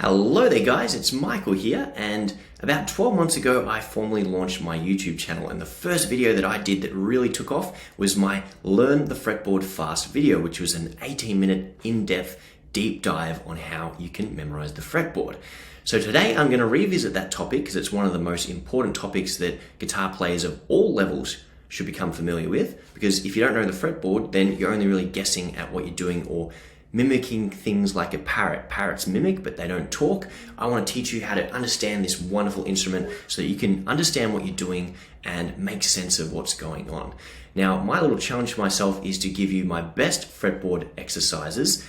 Hello there guys, it's Michael here, and about 12 months ago I formally launched my YouTube channel, and the first video that I did that really took off was my Learn the Fretboard Fast video, which was an 18-minute in-depth deep dive on how you can memorize the fretboard. So today I'm going to revisit that topic because it's one of the most important topics that guitar players of all levels should become familiar with, because if you don't know the fretboard, then you're only really guessing at what you're doing or mimicking things like a parrot. Parrots mimic, but they don't talk. I want to teach you how to understand this wonderful instrument so that you can understand what you're doing and make sense of what's going on. Now, my little challenge for myself is to give you my best fretboard exercises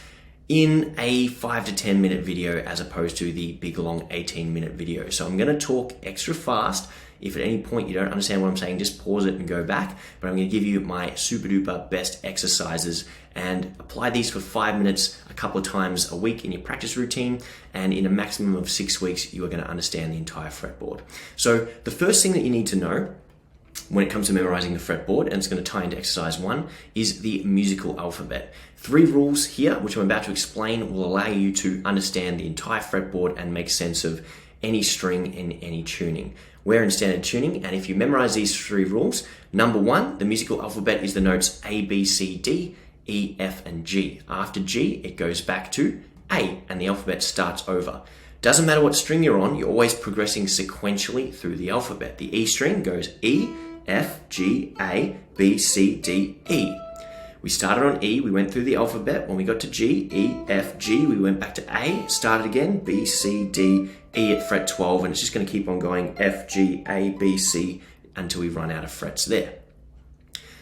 in a 5 to 10 minute video as opposed to the big long 18-minute video. So I'm going to talk extra fast. If at any point you don't understand what I'm saying, just pause it and go back. But I'm going to give you my super duper best exercises and apply these for 5 minutes a couple of times a week in your practice routine. And in a maximum of 6 weeks, you are going to understand the entire fretboard. So the first thing that you need to know when it comes to memorizing the fretboard, and it's going to tie into exercise 1, is the musical alphabet. 3 rules here, which I'm about to explain, will allow you to understand the entire fretboard and make sense of any string in any tuning. We're in standard tuning, and if you memorize these 3 rules, number 1, the musical alphabet is the notes A, B, C, D, E, F, and G. After G, it goes back to A, and the alphabet starts over. Doesn't matter what string you're on, you're always progressing sequentially through the alphabet. The E string goes E, F, G, A, B, C, D, E. We started on E, we went through the alphabet. When we got to G, E, F, G, we went back to A, started again, B, C, D, E at fret 12, and it's just going to keep on going F, G, A, B, C until we run out of frets there.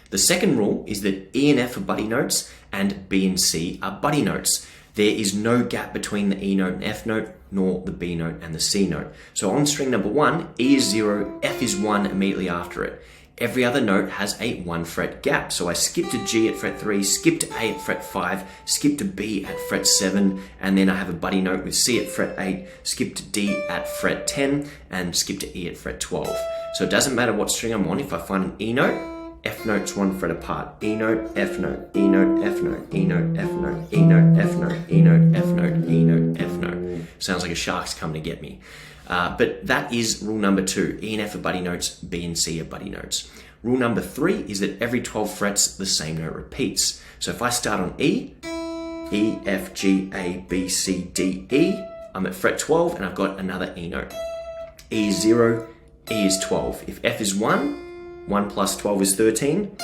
The second rule is that E and F are buddy notes and B and C are buddy notes. There is no gap between the E note and F note, nor the B note and the C note. So on string number 1, E is 0, F is 1 immediately after it. Every other note has a 1 fret gap. So I skip to G at fret 3, skip to A at fret 5, skip to B at fret 7, and then I have a buddy note with C at fret 8, skip to D at fret 10, and skip to E at fret 12. So it doesn't matter what string I'm on. If I find an E note, F note's 1 fret apart. E note, F note, E note, F note, E note, F note, E note, F note, E note, F note, E note, F note. Sounds like a shark's coming to get me. But that is rule number 2. E and F are buddy notes, B and C are buddy notes. Rule number 3 is that every 12 frets, the same note repeats. So if I start on E, E, F, G, A, B, C, D, E, I'm at fret 12 and I've got another E note. E is 0, E is 12. If F is 1, 1 plus 12 is 13.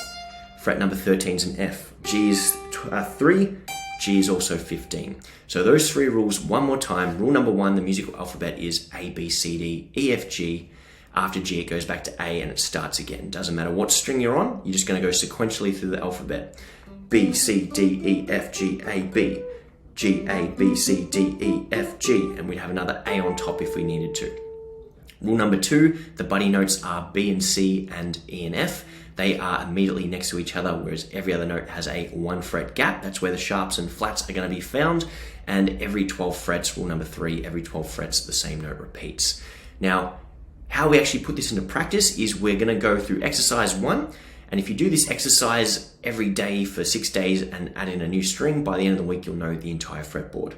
Fret number 13 is an F. G is 3. G is also 15. So those 3 rules one more time. Rule number 1, the musical alphabet is A, B, C, D, E, F, G. After G, it goes back to A and it starts again. Doesn't matter what string you're on, you're just going to go sequentially through the alphabet. B, C, D, E, F, G, A, B. G, A, B, C, D, E, F, G. And we'd have another A on top if we needed to. Rule number 2, the buddy notes are B and C and E and F. They are immediately next to each other, whereas every other note has a 1 fret gap. That's where the sharps and flats are going to be found. And every 12 frets, rule number 3, every 12 frets, the same note repeats. Now, how we actually put this into practice is we're going to go through exercise 1. And if you do this exercise every day for 6 days and add in a new string, by the end of the week, you'll know the entire fretboard.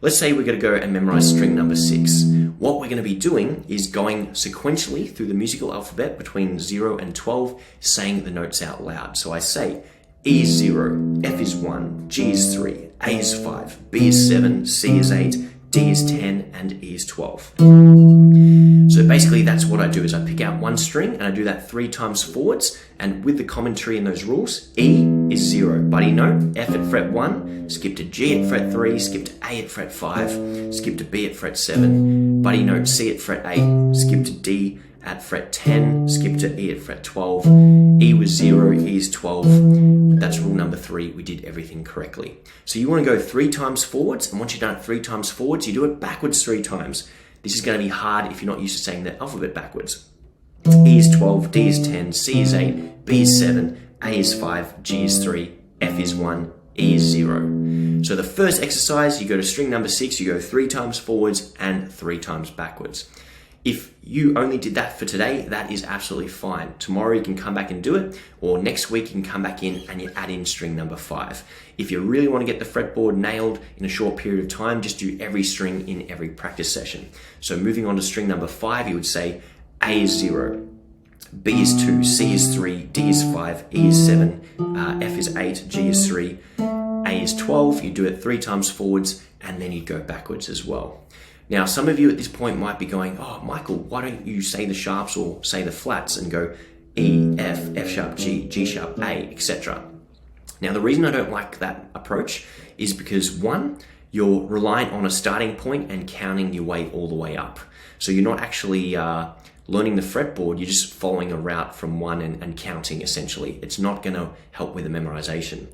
Let's say we're going to go and memorize string number 6. What we're going to be doing is going sequentially through the musical alphabet between 0 and 12, saying the notes out loud. So I say E is 0, F is 1, G is 3, A is 5, B is 7, C is 8, D is 10, and E is 12. So basically that's what I do is I pick out 1 string and I do that 3 times forwards, and with the commentary in those rules, E is 0, buddy note, F at fret 1, skip to G at fret 3, skip to A at fret 5, skip to B at fret 7, buddy note C at fret 8, skip to D at fret 10, skip to E at fret 12, E was 0, E is 12. That's rule number 3, we did everything correctly. So you want to go 3 times forwards, and once you've done it 3 times forwards, you do it backwards 3 times. This is going to be hard if you're not used to saying the alphabet backwards. E is 12, D is 10, C is 8, B is 7, A is 5, G is 3, F is 1, E is 0. So the first exercise, you go to string number 6, you go 3 times forwards and 3 times backwards. If you only did that for today, that is absolutely fine. Tomorrow you can come back and do it, or next week you can come back in and you add in string number 5. If you really want to get the fretboard nailed in a short period of time, just do every string in every practice session. So moving on to string number 5, you would say A is 0, B is 2, C is 3, D is 5, E is 7, F is 8, G is 3, A is 12. You do it 3 times forwards and then you go backwards as well. Now, some of you at this point might be going, oh, Michael, why don't you say the sharps or say the flats and go E, F, F sharp, G, G sharp, A, etc. Now, the reason I don't like that approach is because, one, you're reliant on a starting point and counting your way all the way up. So you're not actually learning the fretboard, you're just following a route from one and counting, essentially. It's not going to help with the memorization.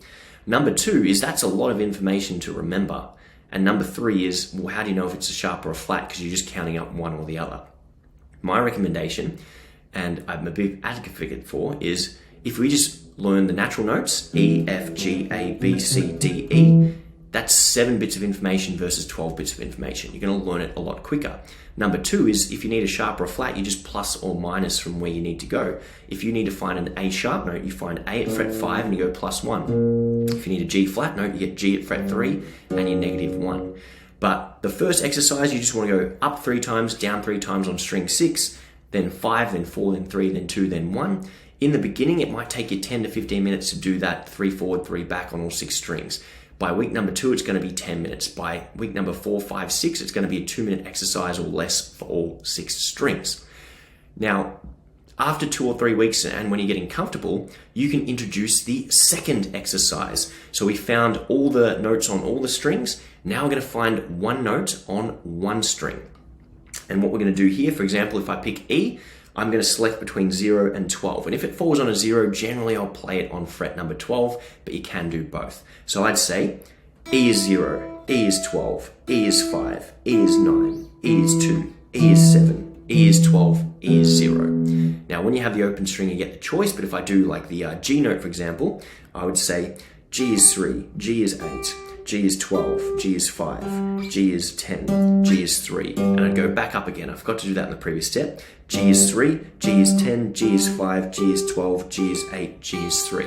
Number 2 is that's a lot of information to remember. And number 3 is, well, how do you know if it's a sharp or a flat? Because you're just counting up one or the other. My recommendation, and I'm a big advocate for, is if we just learn the natural notes, E, F, G, A, B, C, D, E, that's 7 bits of information versus 12 bits of information. You're going to learn it a lot quicker. Number 2 is if you need a sharp or a flat, you just plus or minus from where you need to go. If you need to find an A sharp note, you find A at fret 5 and you go +1. If you need a G flat note, you get G at fret 3 and you're -1. But the first exercise, you just want to go up 3 times, down 3 times on string 6, then 5, then 4, then 3, then 2, then 1. In the beginning, it might take you 10 to 15 minutes to do that 3 forward, 3 back on all 6 strings. By week number 2, it's going to be 10 minutes. By week number 4, 5, 6, it's going to be a 2-minute exercise or less for all 6 strings. Now, after 2 or 3 weeks and when you're getting comfortable, you can introduce the second exercise. So we found all the notes on all the strings. Now we're going to find one note on one string. And what we're going to do here, for example, if I pick E, I'm going to select between 0 and 12. And if it falls on a 0, generally I'll play it on fret number 12, but you can do both. So I'd say E is 0, E is 12, E is 5, E is 9, E is 2, E is 7, E is 12, E is 0. Now when you have the open string, you get the choice, but if I do like the G note, for example, I would say G is 3, G is 8, G is 12, G is 5, G is 10, G is 3. And I'd go back up again. I forgot to do that in the previous step. G is 3, G is 10, G is 5, G is 12, G is 8, G is 3.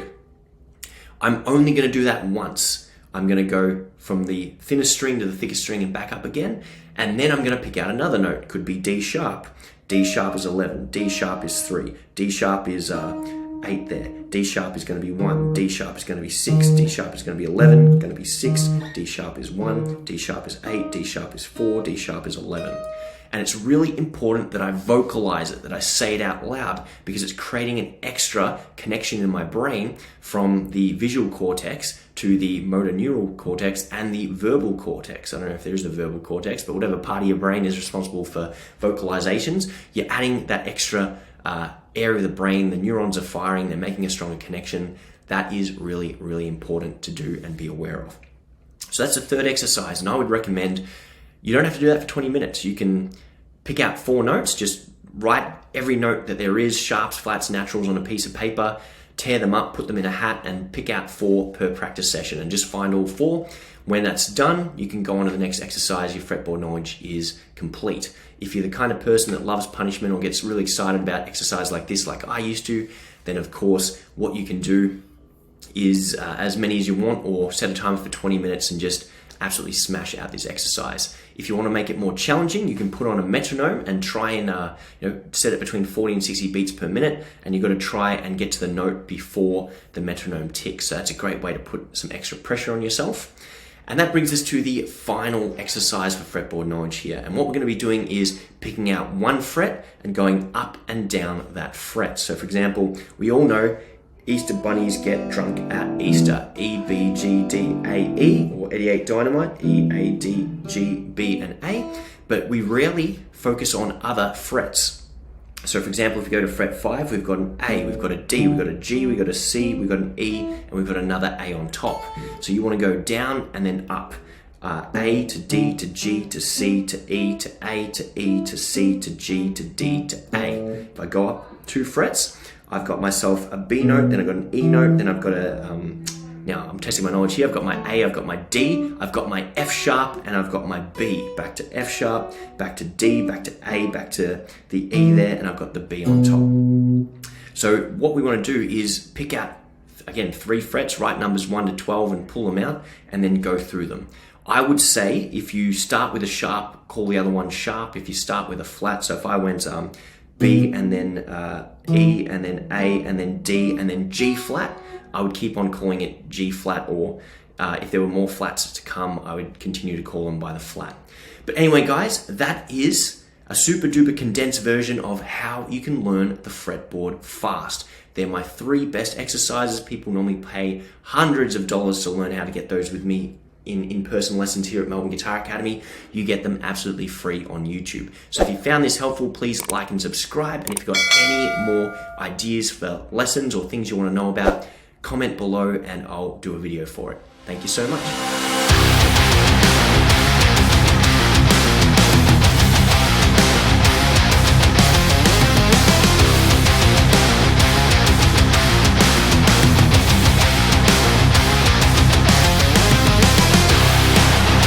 I'm only going to do that once. I'm going to go from the thinnest string to the thickest string and back up again. And then I'm going to pick out another note. Could be D sharp. D sharp is 11. D sharp is 3. D sharp is 8 there. D sharp is going to be 1. D sharp is going to be 6. D sharp is going to be 11. Going to be 6. D sharp is 1. D sharp is 8. D sharp is 4. D sharp is 11. And it's really important that I vocalize it, that I say it out loud, because it's creating an extra connection in my brain from the visual cortex to the motor neural cortex and the verbal cortex. I don't know if there's the verbal cortex, but whatever part of your brain is responsible for vocalizations, you're adding that extra area of the brain. The neurons are firing, they're making a stronger connection. That is really, really important to do and be aware of. So that's the third exercise, and I would recommend you don't have to do that for 20 minutes. You can pick out 4 notes, just write every note that there is, sharps, flats, naturals, on a piece of paper, tear them up, put them in a hat, and pick out 4 per practice session, and just find all 4. When that's done, you can go on to the next exercise. Your fretboard knowledge is complete. If you're the kind of person that loves punishment or gets really excited about exercise like this, like I used to, then of course what you can do is as many as you want, or set a timer for 20 minutes and just absolutely smash out this exercise. If you want to make it more challenging, you can put on a metronome and try and set it between 40 and 60 beats per minute, and you've got to try and get to the note before the metronome ticks. So that's a great way to put some extra pressure on yourself. And that brings us to the final exercise for fretboard knowledge here. And what we're going to be doing is picking out one fret and going up and down that fret. So for example, we all know Easter bunnies get drunk at Easter. E, B, G, D, A, E, or 88 Dynamite, E, A, D, G, B, and A. But we rarely focus on other frets. So for example, if we go to fret 5, we've got an A, we've got a D, we've got a G, we've got a C, we've got an E, and we've got another A on top. So you want to go down and then up. A to D to G to C to E to A to E to C to G to D to A. If I go up 2 frets, I've got myself a B note, then I've got an E note, then I've got a Now I'm testing my knowledge here. I've got my A, I've got my D, I've got my F sharp, and I've got my B. Back to F sharp, back to D, back to A, back to the E there, and I've got the B on top. So what we want to do is pick out, again, 3 frets, write numbers 1 to 12 and pull them out, and then go through them. I would say if you start with a sharp, call the other one sharp. If you start with a flat, so if I went B and then E and then A and then D and then G flat, I would keep on calling it G flat, or if there were more flats to come, I would continue to call them by the flat. But anyway, guys, that is a super duper condensed version of how you can learn the fretboard fast. They're my 3 best exercises. People normally pay hundreds of dollars to learn how to get those with me in-person lessons here at Melbourne Guitar Academy. You get them absolutely free on YouTube. So if you found this helpful, please like and subscribe. And if you've got any more ideas for lessons or things you want to know about, comment below and I'll do a video for it. Thank you so much.